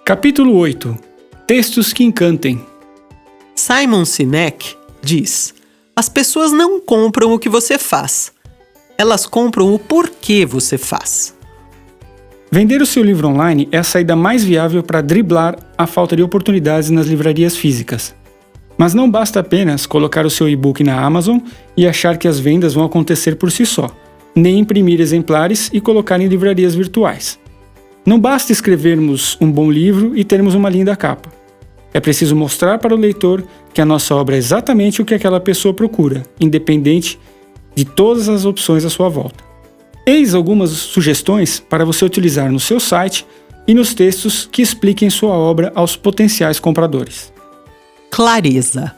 Capítulo 8. Textos que encantem. Simon Sinek diz: as pessoas não compram o que você faz, elas compram o porquê você faz. Vender o seu livro online é a saída mais viável para driblar a falta de oportunidades nas livrarias físicas. Mas não basta apenas colocar o seu e-book na Amazon e achar que as vendas vão acontecer por si só, nem imprimir exemplares e colocar em livrarias virtuais. Não basta escrevermos um bom livro e termos uma linda capa. É preciso mostrar para o leitor que a nossa obra é exatamente o que aquela pessoa procura, independente de todas as opções à sua volta. Eis algumas sugestões para você utilizar no seu site e nos textos que expliquem sua obra aos potenciais compradores. Clareza.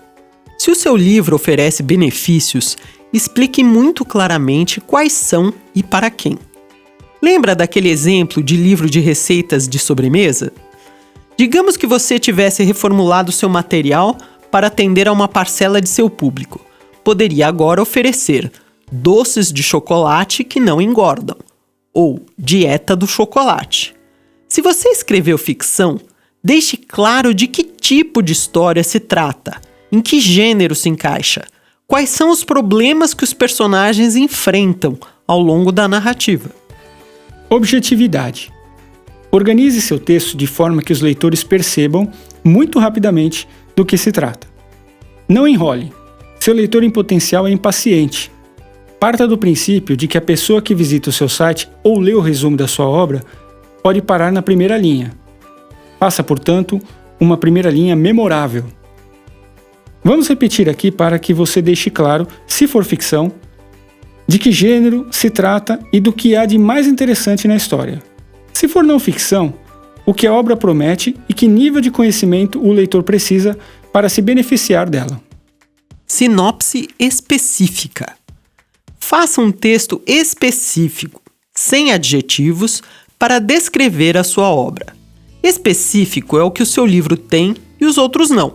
Se o seu livro oferece benefícios, explique muito claramente quais são e para quem. Lembra daquele exemplo de livro de receitas de sobremesa? Digamos que você tivesse reformulado seu material para atender a uma parcela de seu público. Poderia agora oferecer doces de chocolate que não engordam, ou dieta do chocolate. Se você escreveu ficção, deixe claro de que tipo de história se trata, em que gênero se encaixa, quais são os problemas que os personagens enfrentam ao longo da narrativa. Objetividade. Organize seu texto de forma que os leitores percebam, muito rapidamente, do que se trata. Não enrole. Seu leitor em potencial é impaciente. Parta do princípio de que a pessoa que visita o seu site ou lê o resumo da sua obra pode parar na primeira linha. Faça, portanto, uma primeira linha memorável. Vamos repetir aqui para que você deixe claro, se for ficção, de que gênero se trata e do que há de mais interessante na história. Se for não ficção, o que a obra promete e que nível de conhecimento o leitor precisa para se beneficiar dela. Sinopse específica. Faça um texto específico, sem adjetivos, para descrever a sua obra. Específico é o que o seu livro tem e os outros não.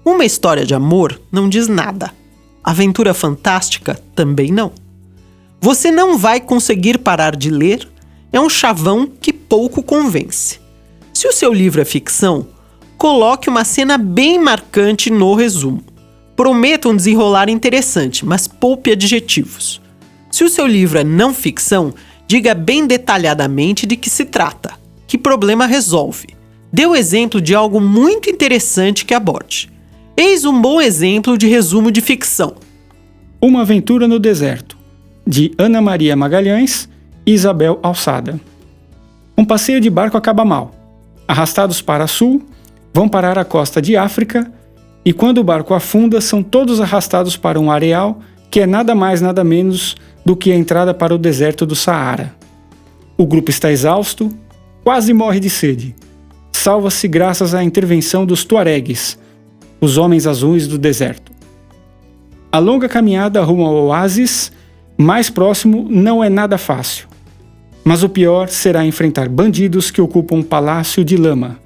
Uma história de amor não diz nada. Aventura fantástica também não. Você não vai conseguir parar de ler, é um chavão que pouco convence. Se o seu livro é ficção, coloque uma cena bem marcante no resumo. Prometa um desenrolar interessante, mas poupe adjetivos. Se o seu livro é não ficção, diga bem detalhadamente de que se trata, que problema resolve. Dê o exemplo de algo muito interessante que aborde. Eis um bom exemplo de resumo de ficção. Uma aventura no deserto, de Ana Maria Magalhães e Isabel Alçada. Um passeio de barco acaba mal. Arrastados para sul, vão parar a costa de África e quando o barco afunda, são todos arrastados para um areal que é nada mais nada menos do que a entrada para o deserto do Saara. O grupo está exausto, quase morre de sede. Salva-se graças à intervenção dos tuaregues, os homens azuis do deserto. A longa caminhada rumo ao oásis mais próximo não é nada fácil. Mas o pior será enfrentar bandidos que ocupam um palácio de lama.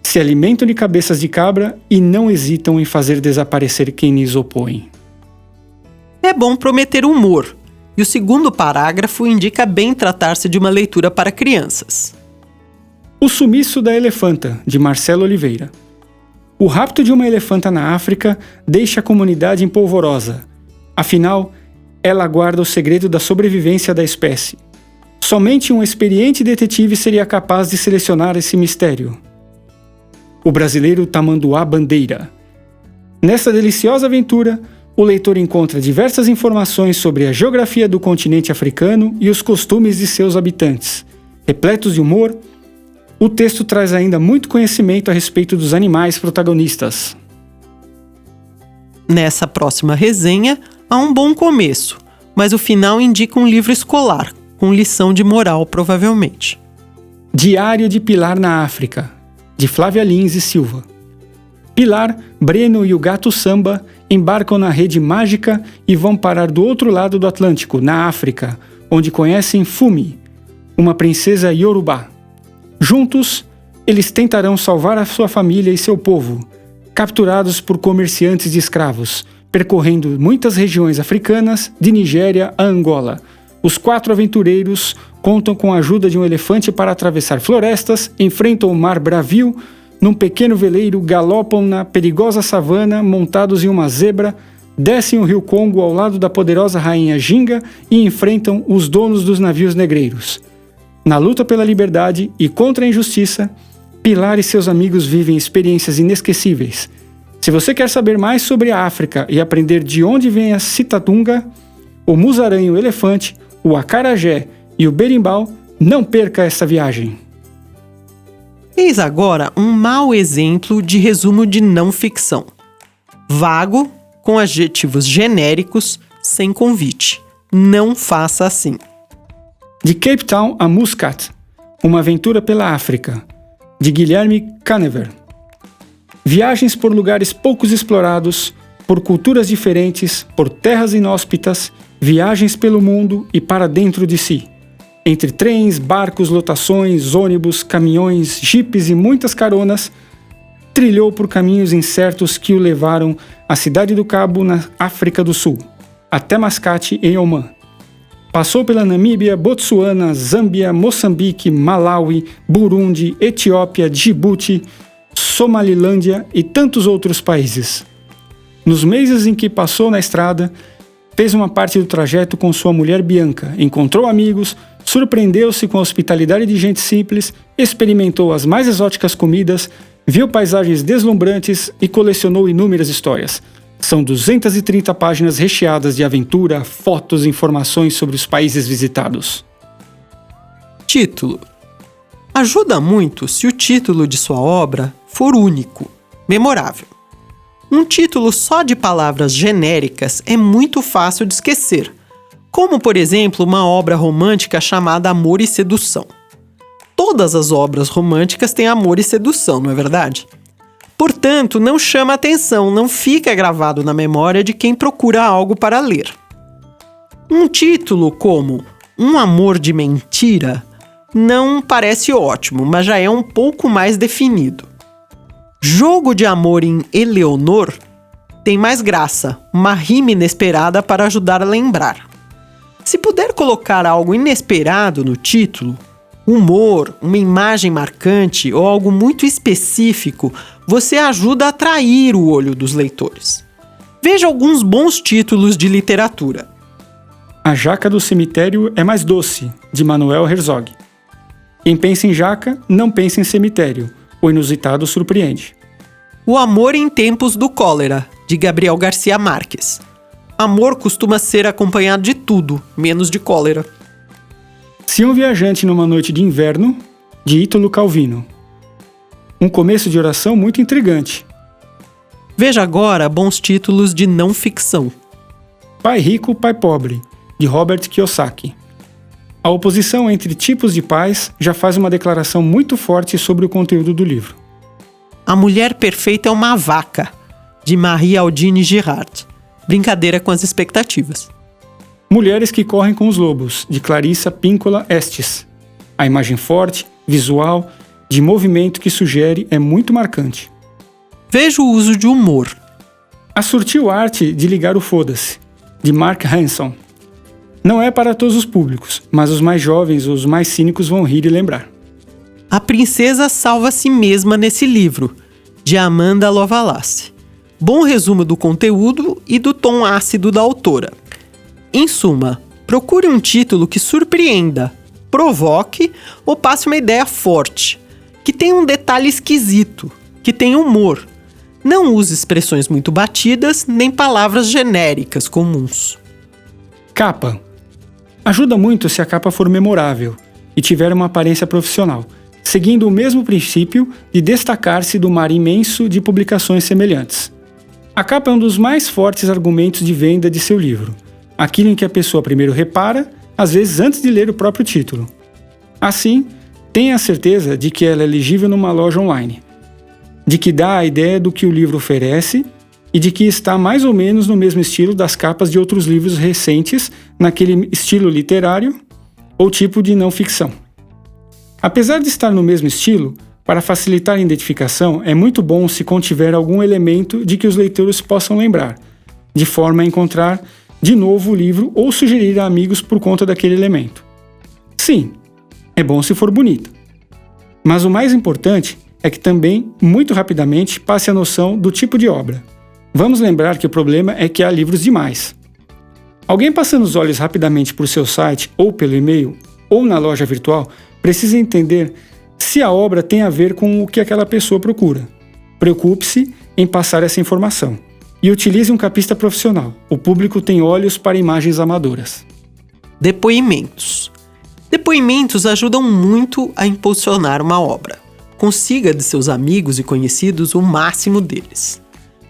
Se alimentam de cabeças de cabra e não hesitam em fazer desaparecer quem lhes opõe. É bom prometer humor, e o segundo parágrafo indica bem tratar-se de uma leitura para crianças. O sumiço da elefanta, de Marcelo Oliveira. O rapto de uma elefanta na África deixa a comunidade empolvorosa. Afinal, ela guarda o segredo da sobrevivência da espécie. Somente um experiente detetive seria capaz de selecionar esse mistério. O brasileiro Tamanduá Bandeira. Nessa deliciosa aventura, o leitor encontra diversas informações sobre a geografia do continente africano e os costumes de seus habitantes. Repletos de humor, o texto traz ainda muito conhecimento a respeito dos animais protagonistas. Nessa próxima resenha, há um bom começo, mas o final indica um livro escolar, com lição de moral provavelmente. Diário de Pilar na África, de Flávia Lins e Silva. Pilar, Breno e o gato Samba embarcam na rede mágica e vão parar do outro lado do Atlântico, na África, onde conhecem Fumi, uma princesa iorubá. Juntos, eles tentarão salvar a sua família e seu povo, capturados por comerciantes de escravos, percorrendo muitas regiões africanas, de Nigéria a Angola. os 4 aventureiros contam com a ajuda de um elefante para atravessar florestas, enfrentam o mar bravio, num pequeno veleiro galopam na perigosa savana montados em uma zebra, descem o rio Congo ao lado da poderosa rainha Ginga e enfrentam os donos dos navios negreiros. Na luta pela liberdade e contra a injustiça, Pilar e seus amigos vivem experiências inesquecíveis. Se você quer saber mais sobre a África e aprender de onde vem a Citatunga, o Musaranho o elefante, o acarajé e o berimbau, não perca essa viagem. Eis agora um mau exemplo de resumo de não ficção. Vago, com adjetivos genéricos, sem convite. Não faça assim. De Cape Town a Muscat, uma aventura pela África, de Guilherme Canever. Viagens por lugares poucos explorados, por culturas diferentes, por terras inóspitas, viagens pelo mundo e para dentro de si. Entre trens, barcos, lotações, ônibus, caminhões, jipes e muitas caronas, trilhou por caminhos incertos que o levaram à Cidade do Cabo, na África do Sul, até Mascate, em Omã. Passou pela Namíbia, Botsuana, Zâmbia, Moçambique, Malawi, Burundi, Etiópia, Djibouti, Somalilândia e tantos outros países. Nos meses em que passou na estrada, fez uma parte do trajeto com sua mulher Bianca, encontrou amigos, surpreendeu-se com a hospitalidade de gente simples, experimentou as mais exóticas comidas, viu paisagens deslumbrantes e colecionou inúmeras histórias. São 230 páginas recheadas de aventura, fotos e informações sobre os países visitados. Título. Ajuda muito se o título de sua obra for único, memorável. Um título só de palavras genéricas é muito fácil de esquecer, como, por exemplo, uma obra romântica chamada Amor e Sedução. Todas as obras românticas têm amor e sedução, não é verdade? Portanto, não chama atenção, não fica gravado na memória de quem procura algo para ler. Um título como Um Amor de Mentira não parece ótimo, mas já é um pouco mais definido. Jogo de Amor em Eleonor tem mais graça, uma rima inesperada para ajudar a lembrar. Se puder colocar algo inesperado no título, humor, uma imagem marcante ou algo muito específico, você ajuda a atrair o olho dos leitores. Veja alguns bons títulos de literatura. A Jaca do Cemitério é mais doce, de Manuel Herzog. Quem pensa em jaca, não pensa em cemitério. O inusitado surpreende. O Amor em Tempos do Cólera, de Gabriel Garcia Marques. Amor costuma ser acompanhado de tudo, menos de cólera. Se um viajante numa noite de inverno, de Ítalo Calvino. Um começo de oração muito intrigante. Veja agora bons títulos de não ficção. Pai Rico, Pai Pobre, de Robert Kiyosaki. A oposição entre tipos de pais já faz uma declaração muito forte sobre o conteúdo do livro. A Mulher Perfeita é uma Vaca, de Marie-Aldine Girard. Brincadeira com as expectativas. Mulheres que Correm com os Lobos, de Clarissa Píncola Estes. A imagem forte, visual, de movimento que sugere é muito marcante. Veja o uso de humor. A sutil arte de ligar o foda-se, de Mark Hanson. Não é para todos os públicos, mas os mais jovens ou os mais cínicos vão rir e lembrar. A Princesa Salva a Si Mesma nesse livro, de Amanda Lovelace. Bom resumo do conteúdo e do tom ácido da autora. Em suma, procure um título que surpreenda, provoque ou passe uma ideia forte, que tenha um detalhe esquisito, que tenha humor. Não use expressões muito batidas, nem palavras genéricas comuns. Capa. Ajuda muito se a capa for memorável e tiver uma aparência profissional, seguindo o mesmo princípio de destacar-se do mar imenso de publicações semelhantes. A capa é um dos mais fortes argumentos de venda de seu livro, aquilo em que a pessoa primeiro repara, às vezes antes de ler o próprio título. Assim, tenha a certeza de que ela é legível numa loja online, de que dá a ideia do que o livro oferece e de que está mais ou menos no mesmo estilo das capas de outros livros recentes, naquele estilo literário ou tipo de não ficção. Apesar de estar no mesmo estilo, para facilitar a identificação, é muito bom se contiver algum elemento de que os leitores possam lembrar, de forma a encontrar de novo o livro ou sugerir a amigos por conta daquele elemento. Sim, é bom se for bonita. Mas o mais importante é que também, muito rapidamente, passe a noção do tipo de obra. Vamos lembrar que o problema é que há livros demais. Alguém passando os olhos rapidamente por seu site, ou pelo e-mail, ou na loja virtual, precisa entender se a obra tem a ver com o que aquela pessoa procura. Preocupe-se em passar essa informação. E utilize um capista profissional. O público tem olhos para imagens amadoras. Depoimentos. Depoimentos ajudam muito a impulsionar uma obra. Consiga de seus amigos e conhecidos o máximo deles.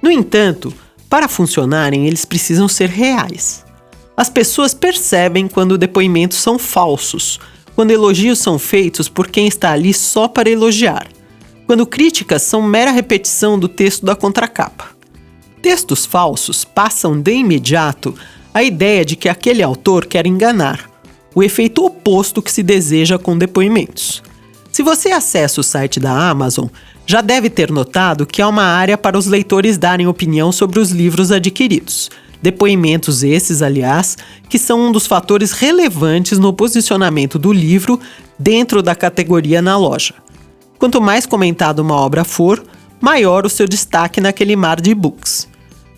No entanto, para funcionarem, eles precisam ser reais. As pessoas percebem quando depoimentos são falsos, quando elogios são feitos por quem está ali só para elogiar, quando críticas são mera repetição do texto da contracapa. Textos falsos passam de imediato a ideia de que aquele autor quer enganar, o efeito oposto que se deseja com depoimentos. Se você acessa o site da Amazon, já deve ter notado que há uma área para os leitores darem opinião sobre os livros adquiridos. Depoimentos esses, aliás, que são um dos fatores relevantes no posicionamento do livro dentro da categoria na loja. Quanto mais comentada uma obra for, maior o seu destaque naquele mar de e-books.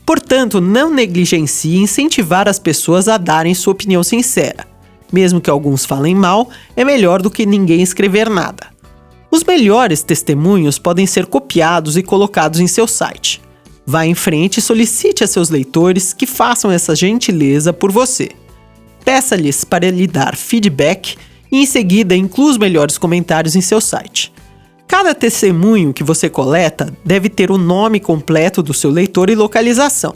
Portanto, não negligencie incentivar as pessoas a darem sua opinião sincera. Mesmo que alguns falem mal, é melhor do que ninguém escrever nada. Os melhores testemunhos podem ser copiados e colocados em seu site. Vá em frente e solicite a seus leitores que façam essa gentileza por você. Peça-lhes para lhe dar feedback e em seguida inclua os melhores comentários em seu site. Cada testemunho que você coleta deve ter o nome completo do seu leitor e localização.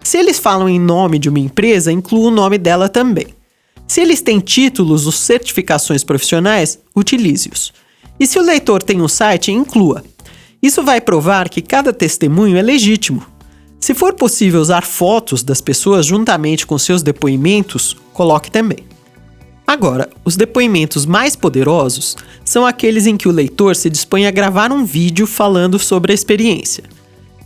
Se eles falam em nome de uma empresa, inclua o nome dela também. Se eles têm títulos ou certificações profissionais, utilize-os. E se o leitor tem um site, inclua. Isso vai provar que cada testemunho é legítimo. Se for possível usar fotos das pessoas juntamente com seus depoimentos, coloque também. Agora, os depoimentos mais poderosos são aqueles em que o leitor se dispõe a gravar um vídeo falando sobre a experiência.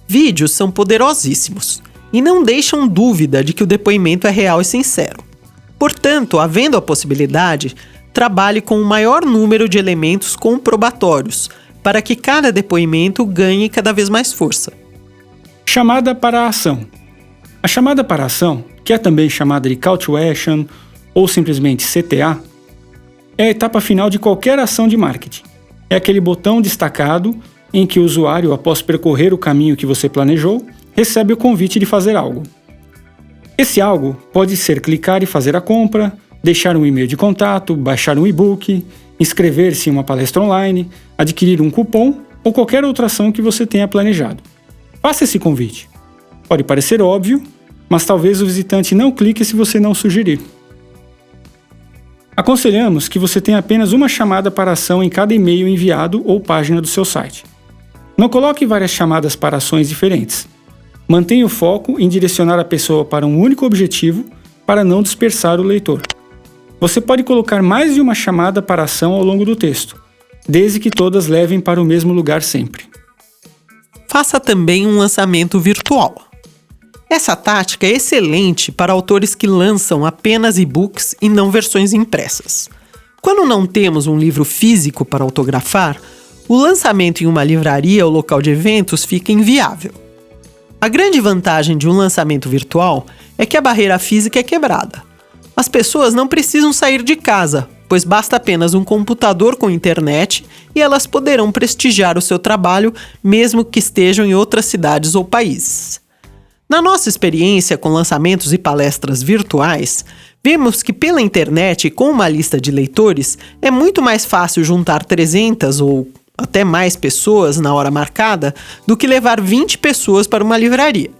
Vídeos são poderosíssimos e não deixam dúvida de que o depoimento é real e sincero. Portanto, havendo a possibilidade, trabalhe com o maior número de elementos comprobatórios para que cada depoimento ganhe cada vez mais força. Chamada para a ação. A chamada para a ação, que é também chamada de Call to Action ou simplesmente CTA, é a etapa final de qualquer ação de marketing. É aquele botão destacado em que o usuário, após percorrer o caminho que você planejou, recebe o convite de fazer algo. Esse algo pode ser clicar e fazer a compra, deixar um e-mail de contato, baixar um e-book, inscrever-se em uma palestra online, adquirir um cupom ou qualquer outra ação que você tenha planejado. Faça esse convite. Pode parecer óbvio, mas talvez o visitante não clique se você não sugerir. Aconselhamos que você tenha apenas uma chamada para ação em cada e-mail enviado ou página do seu site. Não coloque várias chamadas para ações diferentes. Mantenha o foco em direcionar a pessoa para um único objetivo para não dispersar o leitor. Você pode colocar mais de uma chamada para ação ao longo do texto, desde que todas levem para o mesmo lugar sempre. Faça também um lançamento virtual. Essa tática é excelente para autores que lançam apenas e-books e não versões impressas. Quando não temos um livro físico para autografar, o lançamento em uma livraria ou local de eventos fica inviável. A grande vantagem de um lançamento virtual é que a barreira física é quebrada. As pessoas não precisam sair de casa, pois basta apenas um computador com internet e elas poderão prestigiar o seu trabalho mesmo que estejam em outras cidades ou países. Na nossa experiência com lançamentos e palestras virtuais, vemos que pela internet e com uma lista de leitores é muito mais fácil juntar 300 ou até mais pessoas na hora marcada do que levar 20 pessoas para uma livraria.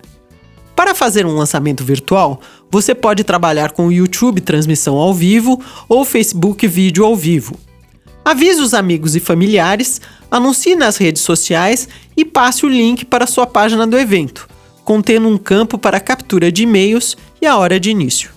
Para fazer um lançamento virtual, você pode trabalhar com o YouTube transmissão ao vivo ou Facebook vídeo ao vivo. Avise os amigos e familiares, anuncie nas redes sociais e passe o link para a sua página do evento, contendo um campo para captura de e-mails e a hora de início.